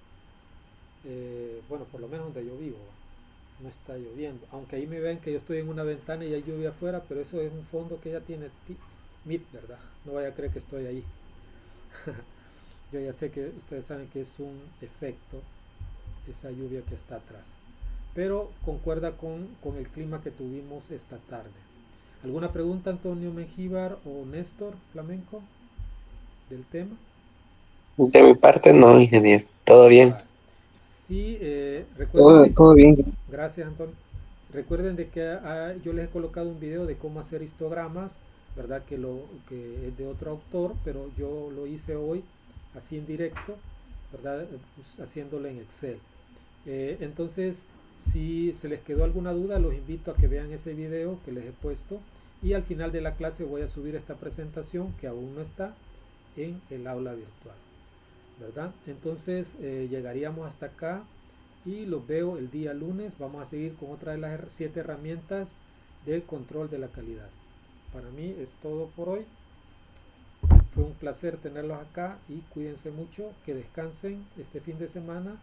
Bueno, por lo menos donde yo vivo, no está lloviendo. Aunque ahí me ven que yo estoy en una ventana y hay lluvia afuera, pero eso es un fondo que ya tiene MIT, ¿verdad? No vaya a creer que estoy ahí. Yo ya sé que ustedes saben que es un efecto, esa lluvia que está atrás. Pero concuerda con el clima que tuvimos esta tarde. ¿Alguna pregunta, Antonio Mengíbar o Néstor Flamenco, del tema? De mi parte, no, ingeniero. Todo bien. Vale. Sí, recuerden todo, de, todo bien. gracias Antonio. Recuerden de que yo les he colocado un video de cómo hacer histogramas, ¿verdad? Que es de otro autor, pero yo lo hice hoy así en directo, ¿verdad? Pues, haciéndolo en Excel. Entonces, si se les quedó alguna duda, los invito a que vean ese video que les he puesto y al final de la clase voy a subir esta presentación que aún no está en el aula virtual, ¿verdad? Entonces llegaríamos hasta acá y los veo el día lunes. Vamos a seguir con otra de las 7 herramientas del control de la calidad. Para mí es todo por hoy. Fue un placer tenerlos acá y cuídense mucho, que descansen este fin de semana.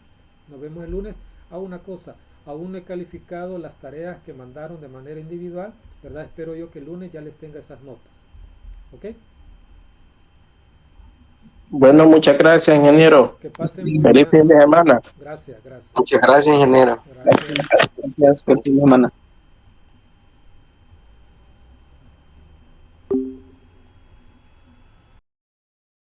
Nos vemos el lunes. Una cosa, aún no he calificado las tareas que mandaron de manera individual, ¿verdad? Espero yo que el lunes ya les tenga esas notas. ¿Ok? Bueno, muchas gracias, ingeniero. Que pasen muy Feliz fin de buenos días. semana. Gracias, gracias. Muchas gracias, ingeniero. Gracias. Gracias por el fin de semana.